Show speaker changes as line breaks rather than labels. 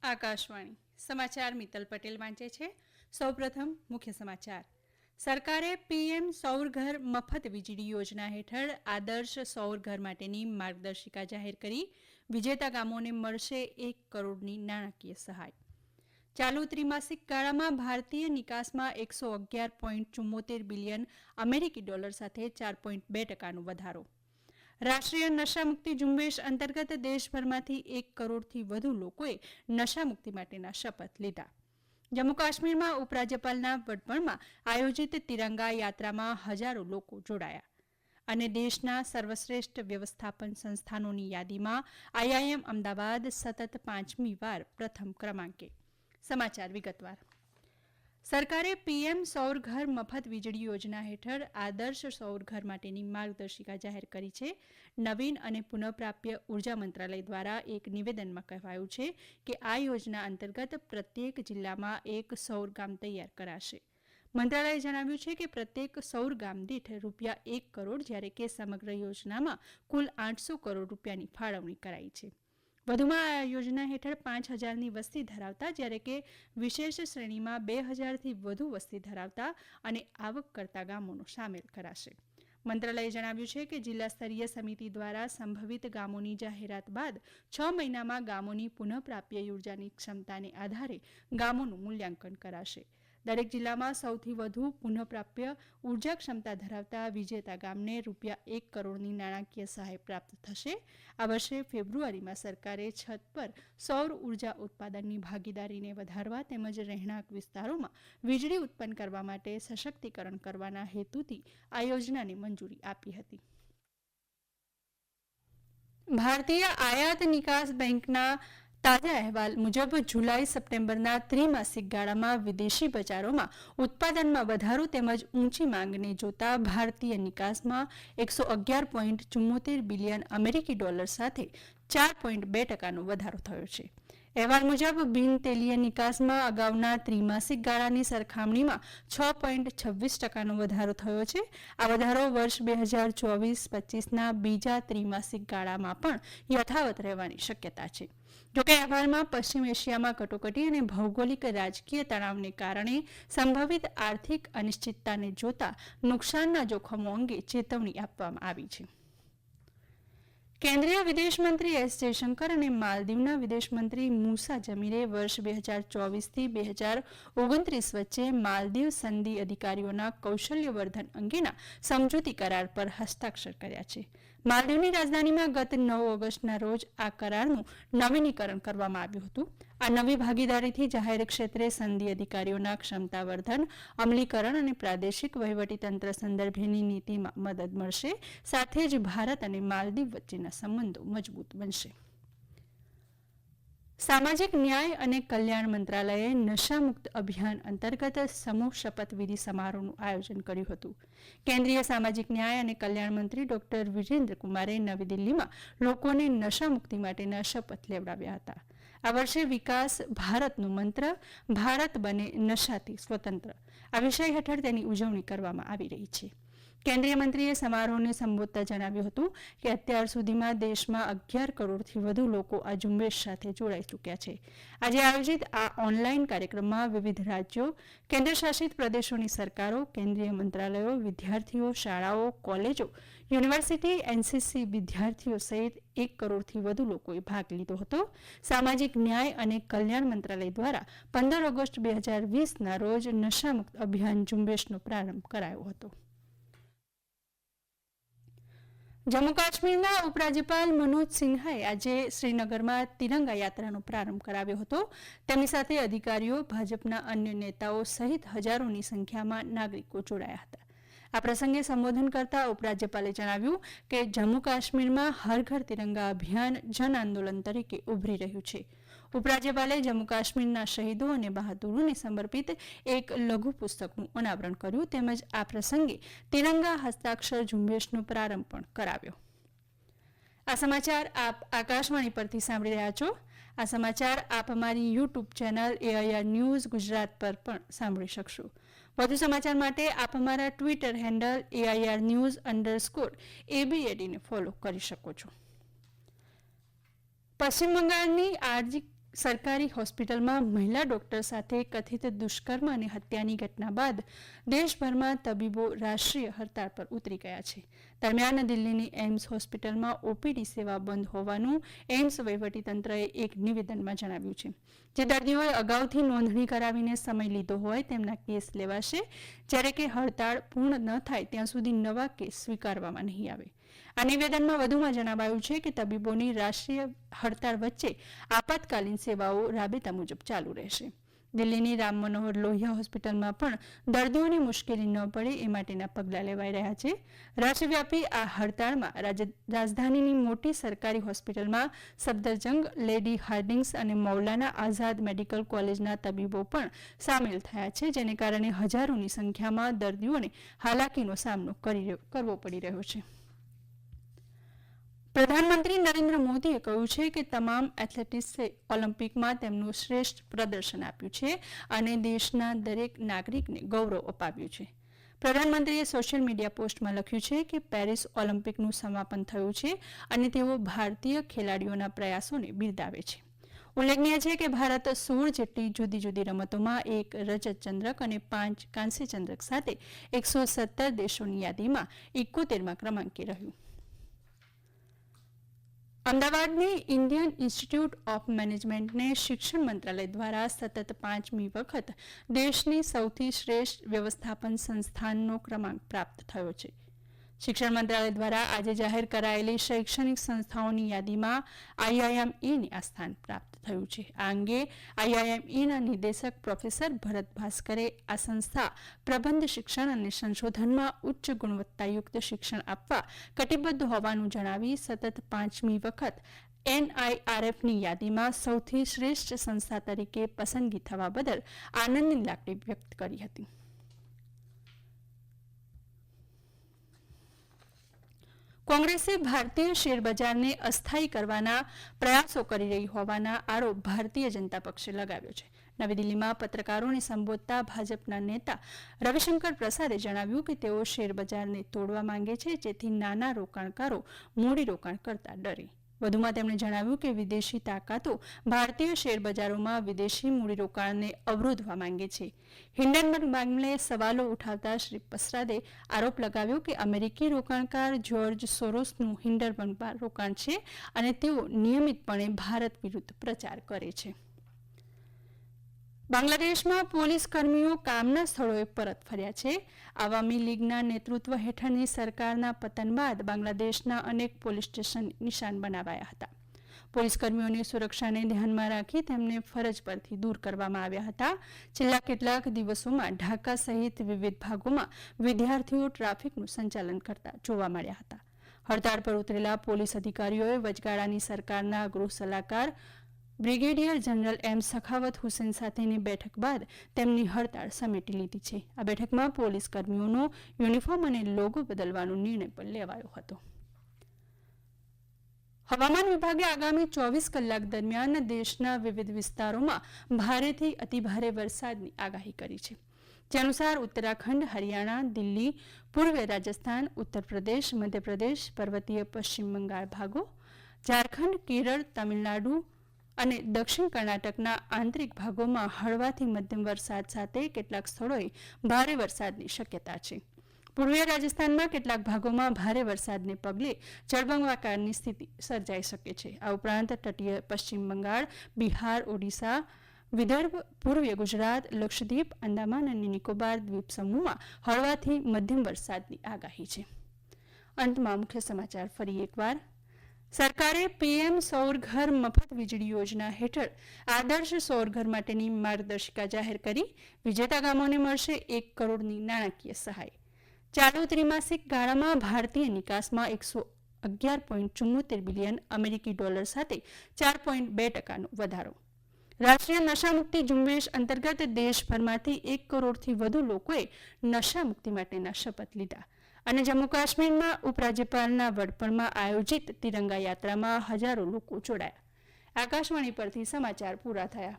આકાશવાણી સમાચાર મિત્તલ પટેલ વાંચે છે. સૌપ્રથમ મુખ્ય સમાચાર. સરકારે પીએમ સૌર ઘર મફત વીજળી યોજના હેઠળ આદર્શ સૌર ઘર માટેની માર્ગદર્શિકા જાહેર કરી. વિજેતા ગામોને મળશે 1 કરોડની નાણાકીય સહાય. ચાલુ ત્રિમાસિક ગાળામાં ભારતીય નિકાસમાં 111.74 બિલિયન અમેરિકી ડોલર સાથે 4.2% વધારો. રાષ્ટ્રીય નશામુક્તિ ઝુંબેશ અંતર્ગત દેશભરમાંથી 1 કરોડથી વધુ લોકોએ નશામુક્તિ માટેના શપથ લીધા. જમ્મુ કાશ્મીરમાં ઉપરાજ્યપાલના વડપણમાં આયોજિત તિરંગા યાત્રામાં હજારો લોકો જોડાયા. અને દેશના સર્વશ્રેષ્ઠ વ્યવસ્થાપન સંસ્થાનોની યાદીમાં આઈઆઈએમ અમદાવાદ સતત 5મી વાર પ્રથમ ક્રમાંકે. સમાચાર વિગતવાર. સરકારે પીએમ સૌર ઘર મફત વીજળી યોજના હેઠળ આદર્શ સૌર ઘર માટેની માર્ગદર્શિકા જાહેર કરી છે. નવીન અને પુનઃપ્રાપ્ય ઉર્જા મંત્રાલય દ્વારા એક નિવેદનમાં કહેવાયું છે કે આ યોજના અંતર્ગત પ્રત્યેક જિલ્લામાં એક સૌર ગામ તૈયાર કરાશે. મંત્રાલયે જણાવ્યું છે કે પ્રત્યેક સૌર ગામ દીઠ ₹1 કરોડ જ્યારે કે સમગ્ર યોજનામાં કુલ 800 કરોડ રૂપિયાની ફાળવણી કરાઈ છે. વધુમાં આ યોજના હેઠળ 5,000ની વસ્તી ધરાવતા જ્યારે કે વિશેષ શ્રેણીમાં 2,000થી વધુ વસ્તી ધરાવતા અને આવક કરતા ગામોનો સામેલ કરાશે. મંત્રાલયે જણાવ્યું છે કે જિલ્લા સ્તરીય સમિતિ દ્વારા સંભવિત ગામોની જાહેરાત બાદ 6 મહિનામાં ગામોની પુનઃપ્રાપ્ય ઉર્જાની ક્ષમતાને આધારે ગામોનું મૂલ્યાંકન કરાશે. દરેક જિલ્લામાં સૌથી વધુ પુનઃપ્રાપ્ય ઉર્જા ક્ષમતા ધરાવતા વિજેતા ગામને ₹1 કરોડની નાણાકીય સહાય પ્રાપ્ત થશે. આ વર્ષે ફેબ્રુઆરીમાં સરકારે છત પર સૌર ઉર્જા ઉત્પાદનની ભાગીદારીને વધારવા તેમજ રહેણાંક વિસ્તારોમાં વીજળી ઉત્પન્ન કરવા માટે સશક્તિકરણ કરવાના હેતુથી આ યોજનાને મંજૂરી આપી હતી. ભારતીય આયાત નિકાસ બેંકના તાજા અહેવાલ મુજબ જુલાઈ સપ્ટેમ્બરના ત્રિમાસિક ગાળામાં વિદેશી બજારોમાં ઉત્પાદનમાં વધારો તેમજ ઊંચી માંગને જોતા ભારતીય નિકાસમાં 111.74 બિલિયન અમેરિકી ડોલર સાથે 4.2%નો વધારો થયો છે. અહેવાલ મુજબ બિન તેલીય નિકાસમાં અગાઉના ત્રિમાસિક ગાળાની સરખામણીમાં 6.26%નો વધારો થયો છે. આ વધારો વર્ષ 2024-25ના બીજા ત્રિમાસિક ગાળામાં પણ યથાવત રહેવાની શક્યતા છે. જોકે અહેવાલમાં પશ્ચિમ એશિયામાં કટોકટી અને ભૌગોલિક રાજકીય તણાવને કારણે સંભવિત આર્થિક અનિશ્ચિતતાને જોતા નુકસાનના જોખમો અંગે ચેતવણી આપવામાં આવી છે. કેન્દ્રીય વિદેશમંત્રી એસ જયશંકર અને માલદીવના વિદેશમંત્રી મૂસા જમીરે વર્ષ 2024થી 2029 વચ્ચે માલદીવ સંધિ અધિકારીઓના કૌશલ્યવર્ધન અંગેના સમજૂતી કરાર પર હસ્તાક્ષર કર્યા છે. માલદીવની રાજધાનીમાં ગત 9 ઓગસ્ટના રોજ આ કરારનું નવીનીકરણ કરવામાં આવ્યું હતું. આ નવી ભાગીદારીથી જાહેર ક્ષેત્રે સંધિ અધિકારીઓના ક્ષમતાવર્ધન, અમલીકરણ અને પ્રાદેશિક વહીવટીતંત્ર સંદર્ભેની નીતિમાં મદદ મળશે. સાથે જ ભારત અને માલદીવ વચ્ચેના સંબંધો મજબૂત બનશે. સામાજિક ન્યાય અને કલ્યાણ મંત્રાલયે નશામુક્ત અભિયાન અંતર્ગત સમૂહ શપથવિધિ સમારોહનું આયોજન કર્યું હતું. કેન્દ્રીય સામાજિક ન્યાય અને કલ્યાણ મંત્રી ડોક્ટર વિજેન્દ્ર કુમારે નવી દિલ્હીમાં લોકોને નશામુક્તિ માટેના શપથ લેવડાવ્યા હતા. આ વર્ષે વિકાસ ભારતનું મંત્ર, ભારત બને નશાથી સ્વતંત્ર, આ વિષય હેઠળ તેની ઉજવણી કરવામાં આવી રહી છે. કેન્દ્રીય મંત્રીએ સમારોહને સંબોધતા જણાવ્યું હતું કે અત્યાર સુધીમાં દેશમાં 11 કરોડથી વધુ લોકો આ ઝુંબેશ સાથે જોડાઈ ચૂક્યા છે. આજે આયોજિત આ ઓનલાઈન કાર્યક્રમમાં વિવિધ રાજ્યો, કેન્દ્રશાસિત પ્રદેશોની સરકારો, કેન્દ્રીય મંત્રાલયો, વિદ્યાર્થીઓ, શાળાઓ, કોલેજો, યુનિવર્સિટી, એનસીસી વિદ્યાર્થીઓ સહિત 1 કરોડથી વધુ લોકોએ ભાગ લીધો હતો. સામાજિક ન્યાય અને કલ્યાણ મંત્રાલય દ્વારા 15 ઓગસ્ટ 2020ના રોજ નશામુક્ત અભિયાન ઝુંબેશનો પ્રારંભ કરાયો હતો. જમ્મુ કાશ્મીરના ઉપરાજ્યપાલ મનોજ સિન્હાએ આજે શ્રીનગરમાં તિરંગા યાત્રાનો પ્રારંભ કરાવ્યો હતો. તેમની સાથે અધિકારીઓ, ભાજપના અન્ય નેતાઓ સહિત હજારોની સંખ્યામાં નાગરિકો જોડાયા હતા. આ પ્રસંગે સંબોધન કરતા ઉપરાજ્યપાલે જણાવ્યું કે જમ્મુ કાશ્મીરમાં હર ઘર તિરંગા અભિયાન જન આંદોલન તરીકે ઉભરી રહ્યું છે. ઉપરાજ્યપાલે જમ્મુ કાશ્મીરના શહીદો અને બહાદુરોને સમર્પિત એક લઘુ પુસ્તકનું અનાવરણ કર્યું તેમજ આ પ્રસંગે તિરંગા હસ્તાક્ષર ઝુંબેશનો પ્રારંભ પણ કરાવ્યો. આ સમાચાર આપ આકાશવાણી પરથી સાંભળી રહ્યા છો. આ સમાચાર આપ અમારી YouTube channel AIR news Gujarat પર પણ સાંભળી શકશો. વધુ સમાચાર માટે આપ અમારા ટ્વિટર હેન્ડલ AIR_news_ABAD ને ફોલો કરી શકો છો. પશ્ચિમ બંગાળની સરકારી હોસ્પિટલમાં મહિલા ડોક્ટર સાથે કથિત દુષ્કર્મ અને હત્યાની ઘટના બાદ દેશભરમાં તબીબો રાષ્ટ્રીય હડતાળ પર ઉતરી ગયા છે. દરમિયાન દિલ્હીની એમ્સ હોસ્પિટલમાં ઓપીડી સેવા બંધ હોવાનું એમ્સ વહીવટીતંત્રએ એક નિવેદનમાં જણાવ્યું છે. જે દર્દીઓએ અગાઉથી નોંધણી કરાવીને સમય લીધો હોય તેમના કેસ લેવાશે, જ્યારે કે હડતાળ પૂર્ણ ન થાય ત્યાં સુધી નવા કેસ સ્વીકારવામાં નહીં આવે. આ નિવેદનમાં વધુમાં જણાવાયું છે કે તબીબોની રાષ્ટ્રીય હડતાળ વચ્ચે આપાતકાલીન સેવાઓ રાબેતા મુજબ ચાલુ રહેશે. દિલ્હીની રામ મનોહર લોહિયા હોસ્પિટલમાં પણ દર્દીઓને મુશ્કેલી ન પડે એ માટેના પગલાં લેવાઈ રહ્યા છે. રાષ્ટ્રવ્યાપી આ હડતાળમાં રાજધાનીની મોટી સરકારી હોસ્પિટલમાં સફદરજંગ, લેડી હાર્ડિંગ્સ અને મૌલાના આઝાદ મેડિકલ કોલેજના તબીબો પણ સામેલ થયા છે, જેને કારણે હજારોની સંખ્યામાં દર્દીઓને હાલાકીનો સામનો કરવો પડી રહ્યો છે. પ્રધાનમંત્રી નરેન્દ્ર મોદીએ કહ્યું છે કે તમામ એથ્લેટિક્સે ઓલિમ્પિકમાં તેમનું શ્રેષ્ઠ પ્રદર્શન આપ્યું છે અને દેશના દરેક નાગરિકને ગૌરવ અપાવ્યું છે. પ્રધાનમંત્રીએ સોશિયલ મીડિયા પોસ્ટમાં લખ્યું છે કે પેરિસ ઓલિમ્પિકનું સમાપન થયું છે અને તેઓ ભારતીય ખેલાડીઓના પ્રયાસોને બિરદાવે છે. ઉલ્લેખનીય છે કે ભારત 16 જેટલી જુદી જુદી રમતોમાં 1 રજત ચંદ્રક અને 5 કાંસ્ય ચંદ્રક સાથે 117 દેશોની યાદીમાં 71મા ક્રમાંકે રહ્યું. અમદાવાદની ઇન્ડિયન ઇન્સ્ટિટ્યૂટ ઓફ મેનેજમેન્ટને શિક્ષણ મંત્રાલય દ્વારા સતત 5મી વખત દેશની સૌથી શ્રેષ્ઠ વ્યવસ્થાપન સંસ્થાનનો ક્રમાંક પ્રાપ્ત થયો છે. શિક્ષણ મંત્રાલય દ્વારા આજે જાહેર કરાયેલી શૈક્ષણિક સંસ્થાઓની યાદીમાં આઈઆઈએમઈને આ સ્થાન પ્રાપ્ત થયું છે. આ અંગે આઈઆઈએમઈના નિદેશક પ્રોફેસર ભરત ભાસ્કરે આ સંસ્થા પ્રબંધ શિક્ષણ અને સંશોધનમાં ઉચ્ચ ગુણવત્તાયુક્ત શિક્ષણ આપવા કટિબદ્ધ હોવાનું જણાવી સતત 5મી વખત એનઆઈઆરએફની યાદીમાં સૌથી શ્રેષ્ઠ સંસ્થા તરીકે પસંદગી થવા બદલ આનંદની લાગણી વ્યક્ત કરી હતી. કોંગ્રેસે ભારતીય શેરબજારને અસ્થાયી કરવાના પ્રયાસો કરી રહી હોવાના આરોપ ભારતીય જનતા પક્ષે લગાવ્યો છે. નવી દિલ્હીમાં પત્રકારોને સંબોધતા ભાજપના નેતા રવિશંકર પ્રસાદે જણાવ્યું કે તેઓ શેરબજારને તોડવા માંગે છે, જેથી નાના રોકાણકારો મૂડીરોકાણ કરતા ડરે. વધુમાં તેમણે જણાવ્યું કે વિદેશી તાકાતો ભારતીય શેરબજારોમાં વિદેશી મૂડીરોકાણને અવરોધવા માંગે છે. હિન્ડનબર્ગ મામલે સવાલો ઉઠાવતા શ્રી પ્રસાદે આરોપ લગાવ્યો કે અમેરિકી રોકાણકાર જ્યોર્જ સોરોસનું હિન્ડનબર્ગમાં રોકાણ છે અને તેઓ નિયમિતપણે ભારત વિરુદ્ધ પ્રચાર કરે છે. બાંગ્લાદેશમાં પોલીસ કર્મીઓ કામના સ્થળોએ પરત ફર્યા છે. આવામી લીગના નેતૃત્વ હેઠળની સરકારના પતન બાદ બાંગ્લાદેશના અનેક પોલીસ સ્ટેશન નિશાન બનાવાયા હતા. પોલીસ કર્મીઓની સુરક્ષાને ધ્યાનમાં રાખી તેમને ફરજ પરથી દૂર કરવામાં આવ્યા હતા. છેલ્લા કેટલાક દિવસોમાં ઢાકા સહિત વિવિધ ભાગોમાં વિદ્યાર્થીઓ ટ્રાફિકનું સંચાલન કરતા જોવા મળ્યા હતા. હડતાળ પર ઉતરેલા પોલીસ અધિકારીઓએ વચગાળાની સરકારના ગૃહ સલાહકાર brigadier general M Sakhawat Hussain સાથેની બેઠક બાદ તેમની હડતાળ સમેટી લીધી છે. આ બેઠકમાં પોલીસ કર્મીઓનો યુનિફોર્મ અને લોગો બદલવાનો નિર્ણય પણ લેવાયો હતો. હવામાન વિભાગે આગામી 24 કલાક દરમિયાન દેશના વિવિધ વિસ્તારોમાં ભારેથી અતિભારે વરસાદની આગાહી કરી છે. જે અનુસાર ઉત્તરાખંડ, હરિયાણા, દિલ્હી, પૂર્વ રાજસ્થાન, ઉત્તર પ્રદેશ, મધ્યપ્રદેશ, પર્વતીય પશ્ચિમ બંગાળ ભાગો, ઝારખંડ, કેરળ, તમિલનાડુ અને દક્ષિણ કર્ણાટકના આંતરિક ભાગોમાં હળવાથી મધ્યમ વરસાદ સાથે કેટલાક સ્થળોએ ભારે વરસાદની શક્યતા છે. પૂર્વીય રાજસ્થાનમાં કેટલાક ભાગોમાં ભારે વરસાદને પગલે જળબંબાકારની સ્થિતિ સર્જાઈ શકે છે. આ ઉપરાંત તટીય પશ્ચિમ બંગાળ, બિહાર, ઓડિશા, વિદર્ભ, પૂર્વીય ગુજરાત, લક્ષદ્વીપ, અંદામાન અને નિકોબાર દ્વીપ સમૂહમાં હળવાથી મધ્યમ વરસાદની આગાહી છે. અંતમાં મુખ્ય સમાચાર ફરી એકવાર. સરકારે પીએમ સૌર ઘર મફત વીજળી યોજના હેઠળ આદર્શ સૌર ઘર માટેની માર્ગદર્શિકા જાહેર કરી. વિજેતા ગામોને મળશે 1 કરોડની નાણાકીય સહાય. ચાલુ ત્રિમાસિક ગાળામાં ભારતીય નિકાસમાં 111.74 બિલિયન અમેરિકી ડોલર સાથે 4.2% વધારો. રાષ્ટ્રીય નશામુક્તિ ઝુંબેશ અંતર્ગત દેશભરમાંથી 1 કરોડથી વધુ લોકોએ નશામુક્તિ માટેના શપથ લીધા. અને જમ્મુ કાશ્મીરમાં ઉપરાજ્યપાલના વડપણમાં આયોજિત તિરંગા યાત્રામાં હજારો લોકો જોડાયા. આકાશવાણી પરથી સમાચાર પૂરા થયા.